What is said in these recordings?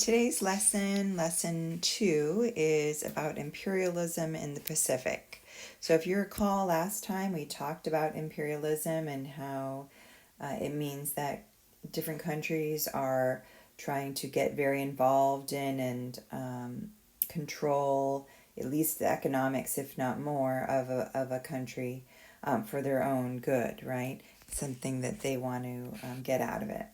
today's lesson 2, is about imperialism in the Pacific. So if you recall, last time we talked about imperialism and how it means that different countries are trying to get very involved in and control at least the economics, if not more, of a country for their own good, right? Something that they want to get out of it.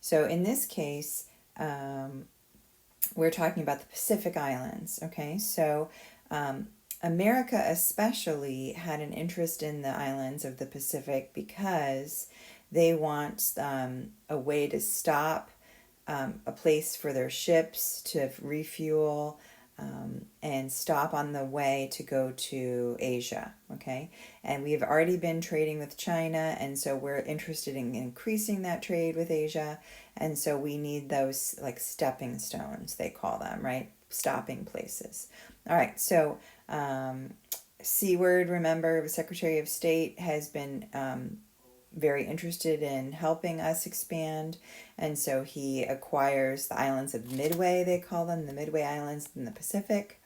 So in this case, we're talking about the Pacific Islands, okay? So America especially had an interest in the islands of the Pacific because they want a way to stop, a place for their ships to refuel, and stop on the way to go to Asia, okay? And we have already been trading with China, and so we're interested in increasing that trade with Asia, and so we need those like stepping stones, they call them, right? Stopping places. All right, so Seward, remember, the Secretary of State, has been very interested in helping us expand, and so he acquires the islands of Midway, they call them, the Midway Islands in the Pacific,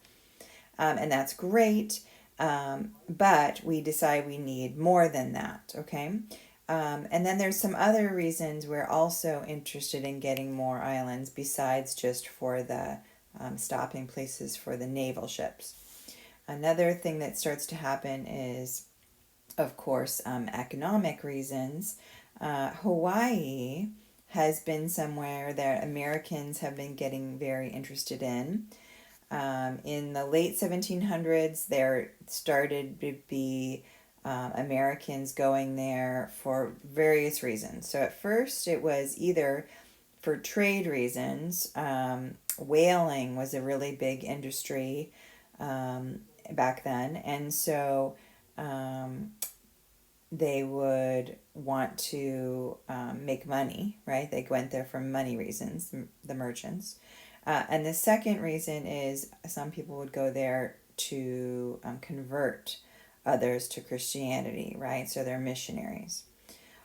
and that's great, but we decide we need more than that, okay? And then there's some other reasons we're also interested in getting more islands besides just for the stopping places for the naval ships. Another thing that starts to happen is, of course, economic reasons. Hawaii has been somewhere that Americans have been getting very interested in. In the late 1700s, there started to be Americans going there for various reasons. So at first, it was either for trade reasons. Whaling was a really big industry back then, and so they would want to make money, right? They went there for money reasons, the merchants. And the second reason is some people would go there to convert others to Christianity, right? So they're missionaries.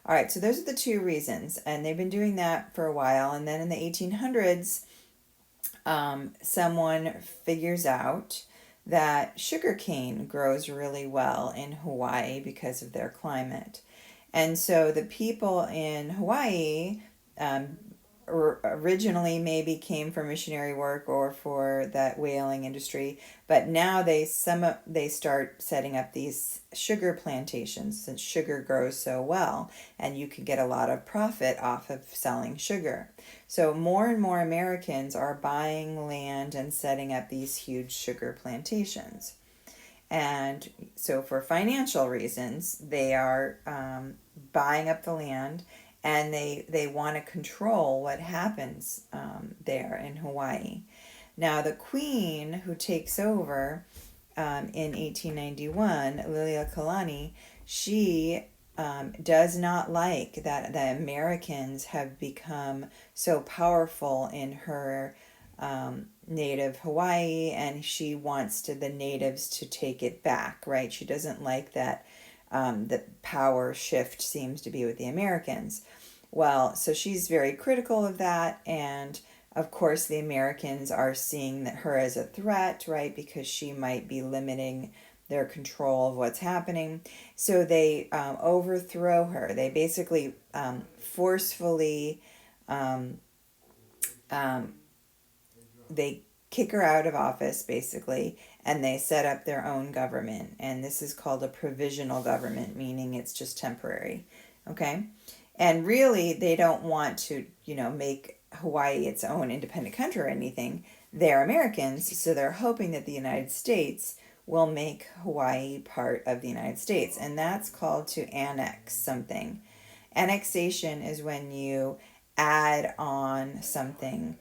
All right, so those are the two reasons, and they've been doing that for a while. And then in the 1800s, someone figures out that sugarcane grows really well in Hawaii because of their climate. And so the people in Hawaii originally maybe came for missionary work or for that whaling industry, but now they start setting up these sugar plantations since sugar grows so well, and you can get a lot of profit off of selling sugar. So more and more Americans are buying land and setting up these huge sugar plantations. And so for financial reasons, they are buying up the land, and they want to control what happens there in Hawaii. Now, the queen who takes over in 1891, Liliuokalani, she does not like that the Americans have become so powerful in her native Hawaii, and she wants the natives to take it back, right? She doesn't like that the power shift seems to be with the Americans. Well, so she's very critical of that, and of course the Americans are seeing her as a threat, right? Because she might be limiting their control of what's happening. So they overthrow her. They basically forcefully they kick her out of office, basically, and they set up their own government. And this is called a provisional government, meaning it's just temporary. Okay? And really, they don't want to, make Hawaii its own independent country or anything. They're Americans, so they're hoping that the United States will make Hawaii part of the United States. And that's called to annex something. Annexation is when you add on something.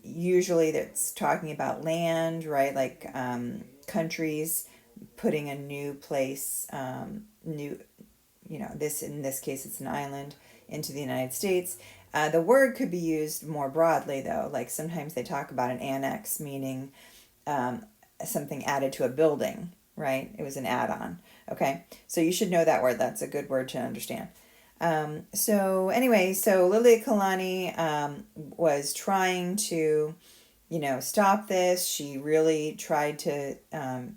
Usually that's talking about land, right? Like countries putting a new place, in this case it's an island, into the United States. The word could be used more broadly, though. Like sometimes they talk about an annex, meaning something added to a building, right? It was an add-on. Okay, so you should know that word. That's a good word to understand. So anyway, so Liliuokalani was trying to, stop this. She really tried to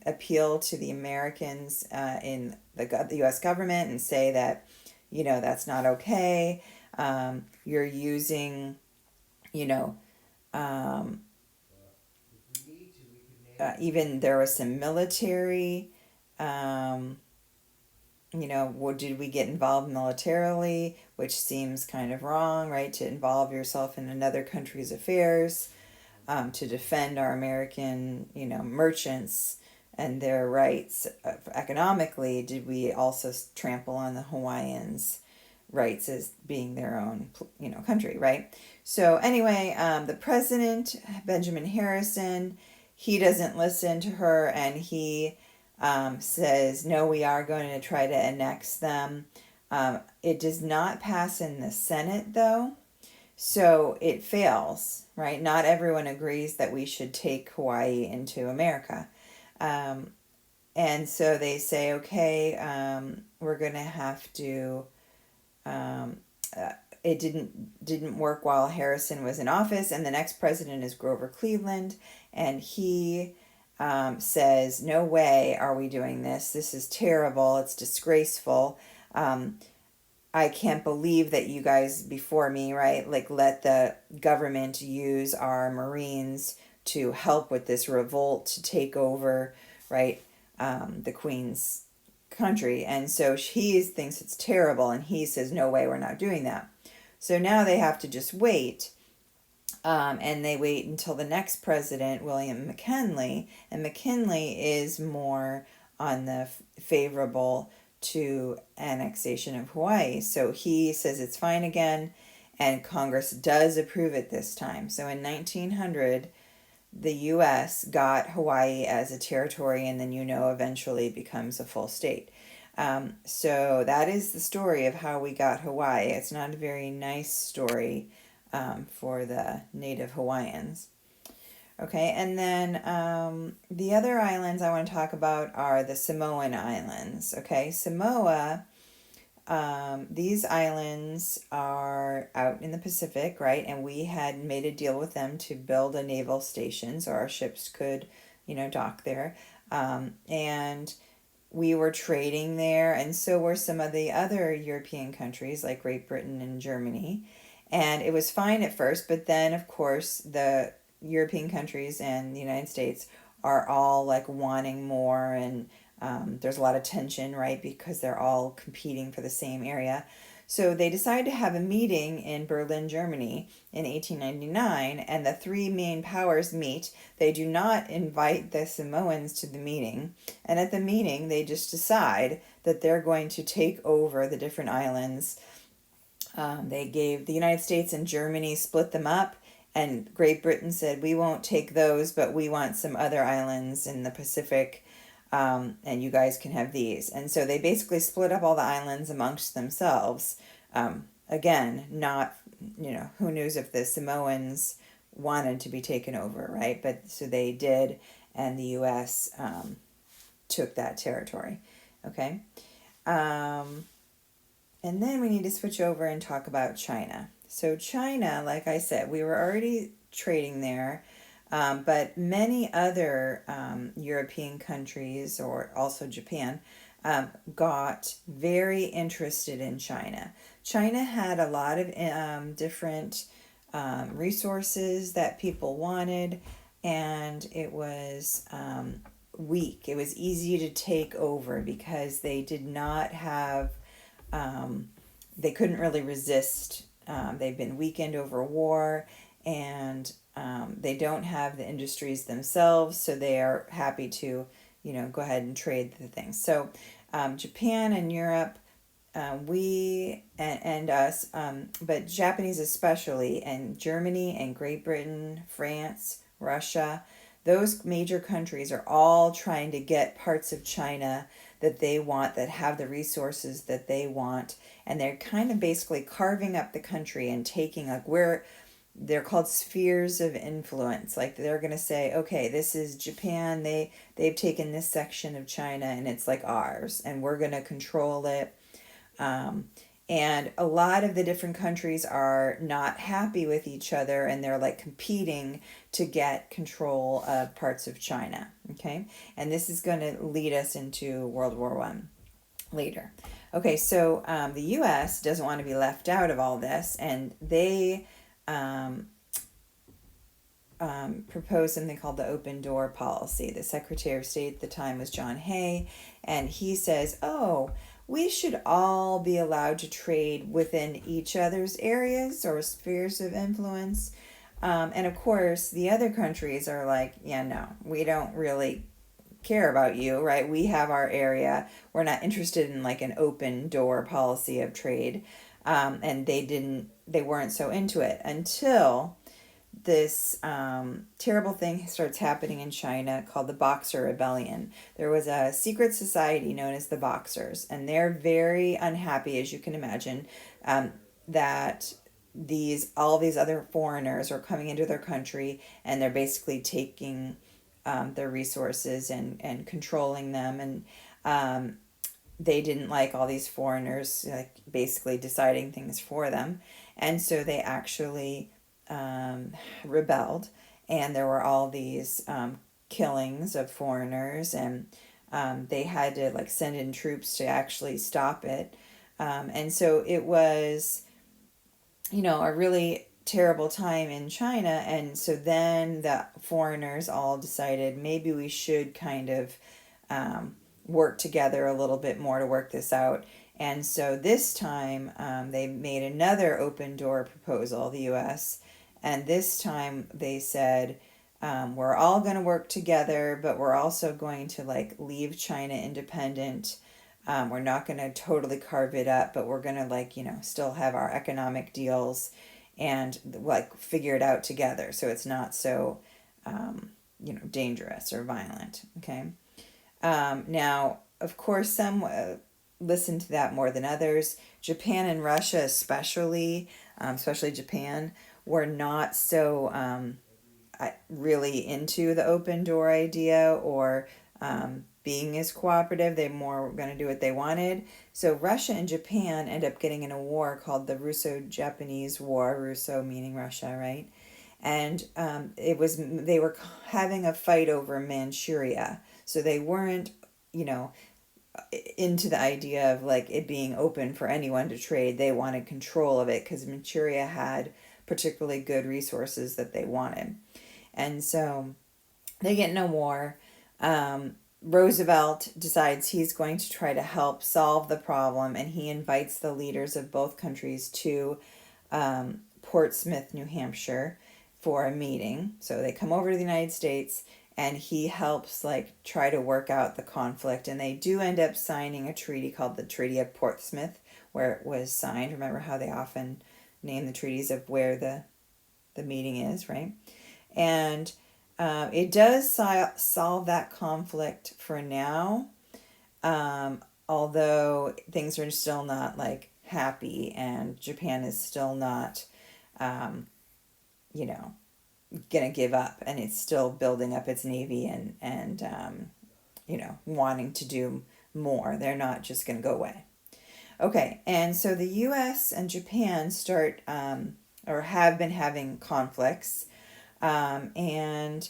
appeal to the Americans in the U.S. government and say that, that's not okay. You're using, you know, um, even there was some military. Um, did we get involved militarily, which seems kind of wrong, right? To involve yourself in another country's affairs, to defend our American, merchants and their rights economically. Did we also trample on the Hawaiians' rights as being their own, country, right? So anyway, the president, Benjamin Harrison, he doesn't listen to her, and he says, no, we are going to try to annex them. It does not pass in the Senate, though, so it fails, right? Not everyone agrees that we should take Hawaii into America. Um, and so they say, okay, we're going to have to. Um, uh, it didn't work while Harrison was in office, and the next president is Grover Cleveland, and he says, "No way are we doing this. This is terrible. It's disgraceful. Um, I can't believe that you guys before me, right, like let the government use our Marines to help with this revolt to take over, right, the Queen's country." And so he thinks it's terrible, and he says, no way, we're not doing that. So now they have to just wait. And they wait until the next president, William McKinley, and McKinley is more on the favorable to annexation of Hawaii. So he says it's fine again, and Congress does approve it this time. So in 1900, the U.S. got Hawaii as a territory, and then eventually becomes a full state. So that is the story of how we got Hawaii. It's not a very nice story for the native Hawaiians. Okay, and then the other islands I want to talk about are the Samoan Islands. Okay, Samoa, these islands are out in the Pacific, right? And we had made a deal with them to build a naval station so our ships could, dock there. And we were trading there, and so were some of the other European countries like Great Britain and Germany. And it was fine at first, but then, of course, the European countries and the United States are all like wanting more, and there's a lot of tension, right? Because they're all competing for the same area. So they decided to have a meeting in Berlin, Germany in 1899, and the three main powers meet. They do not invite the Samoans to the meeting, and at the meeting, they just decide that they're going to take over the different islands. They gave the United States and Germany split them up, and Great Britain said, we won't take those, but we want some other islands in the Pacific, and you guys can have these. And so they basically split up all the islands amongst themselves. Again, not, who knows if the Samoans wanted to be taken over, right? But so they did, and the U.S. Took that territory. Okay. And then we need to switch over and talk about China. So China, like I said, we were already trading there, but many other European countries, or also Japan, got very interested in China. China had a lot of different resources that people wanted, and it was weak. It was easy to take over because they did not have they couldn't really resist. They've been weakened over war, and they don't have the industries themselves, so they are happy to, go ahead and trade the things. So Japan and Europe, we and us, but Japanese especially, and Germany and Great Britain, France, Russia, those major countries are all trying to get parts of China that they want, that have the resources that they want, and they're kind of basically carving up the country and taking, like, where they're called spheres of influence. Like, they're going to say, okay, this is Japan, they've taken this section of China and it's like ours, and we're going to control it. And a lot of the different countries are not happy with each other, and they're like competing to get control of parts of China. Okay, and this is going to lead us into World War One later. Okay, so the U.S. doesn't want to be left out of all this, and they um, proposed something called the open door policy. The Secretary of State at the time was John Hay, and he says, oh, we should all be allowed to trade within each other's areas or spheres of influence. And of course, the other countries are like, yeah, no, we don't really care about you, right? We have our area. We're not interested in like an open door policy of trade. And they weren't so into it until this terrible thing starts happening in China called the Boxer Rebellion. There was a secret society known as the Boxers, and they're very unhappy, as you can imagine, that all these other foreigners are coming into their country, and they're basically taking their resources and controlling them. And they didn't like all these foreigners like basically deciding things for them, and so they actually rebelled, and there were all these killings of foreigners, and they had to like send in troops to actually stop it. And so it was, a really terrible time in China. And so then the foreigners all decided maybe we should kind of work together a little bit more to work this out. And so this time they made another open door proposal, the US. And this time they said, we're all going to work together, but we're also going to like leave China independent. We're not going to totally carve it up, but we're going to like, still have our economic deals and like figure it out together. So it's not so, dangerous or violent. Okay. Now, of course, some listen to that more than others. Japan and Russia, especially Japan, were not so really into the open door idea or being as cooperative. They more were going to do what they wanted. So Russia and Japan end up getting in a war called the Russo-Japanese War. Russo meaning Russia, right? And they were having a fight over Manchuria. So they weren't, into the idea of like it being open for anyone to trade. They wanted control of it because Manchuria had particularly good resources that they wanted. And so they get in a war. Roosevelt decides he's going to try to help solve the problem, and he invites the leaders of both countries to Portsmouth, New Hampshire for a meeting. So they come over to the United States, and he helps like try to work out the conflict, and they do end up signing a treaty called the Treaty of Portsmouth, where it was signed. Remember how they often name the treaties of where the meeting is, right? And it does solve that conflict for now, although things are still not like happy, and Japan is still not, gonna give up, and it's still building up its navy and wanting to do more. They're not just gonna go away. Okay, and so the U.S. and Japan start or have been having conflicts, and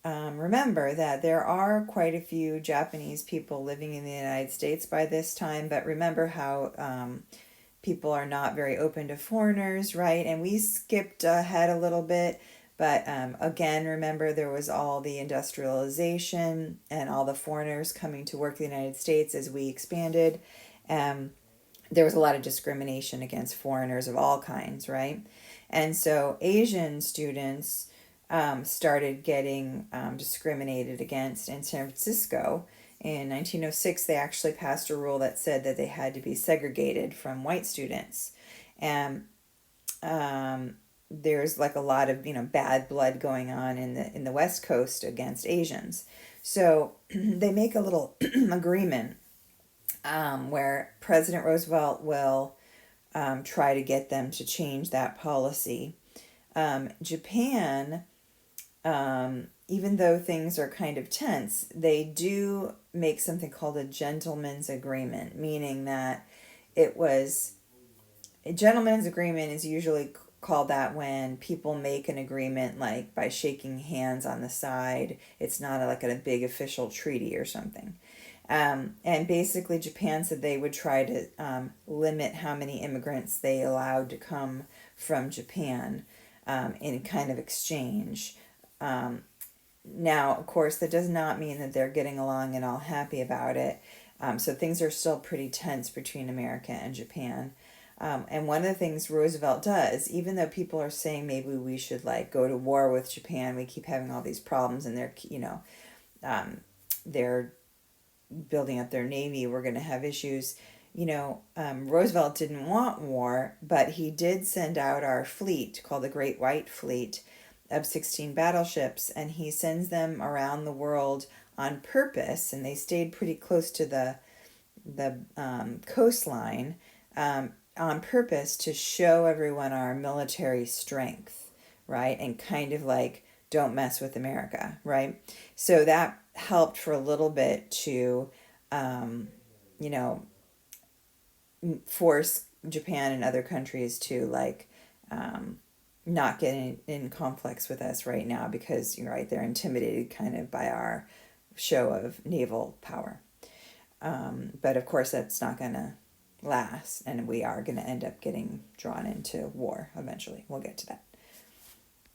remember that there are quite a few Japanese people living in the United States by this time, but remember how people are not very open to foreigners, right? And we skipped ahead a little bit, but again, remember there was all the industrialization and all the foreigners coming to work in the United States as we expanded. There was a lot of discrimination against foreigners of all kinds, right? And so Asian students started getting discriminated against in San Francisco. In 1906, they actually passed a rule that said that they had to be segregated from white students. And there's like a lot of bad blood going on in the West Coast against Asians. So they make a little agreement where President Roosevelt will try to get them to change that policy. Japan, even though things are kind of tense, they do make something called a gentleman's agreement, meaning that it was A gentleman's agreement is usually called that when people make an agreement like by shaking hands on the side. It's not like a big official treaty or something. And basically, Japan said they would try to limit how many immigrants they allowed to come from Japan in kind of exchange. Now, of course, that does not mean that they're getting along and all happy about it. So things are still pretty tense between America and Japan. And one of the things Roosevelt does, even though people are saying maybe we should like go to war with Japan, we keep having all these problems, and they're building up their navy. We're going to have issues. Roosevelt didn't want war, but he did send out our fleet called the Great White Fleet of 16 battleships, and he sends them around the world on purpose, and they stayed pretty close to the coastline on purpose to show everyone our military strength, right? And kind of like, don't mess with America, right? So that helped for a little bit to, you know, force Japan and other countries to like not get in conflicts with us right now, because you're right, they're intimidated kind of by our show of naval power. But of course, that's not going to last, and we are going to end up getting drawn into war eventually. We'll get to that.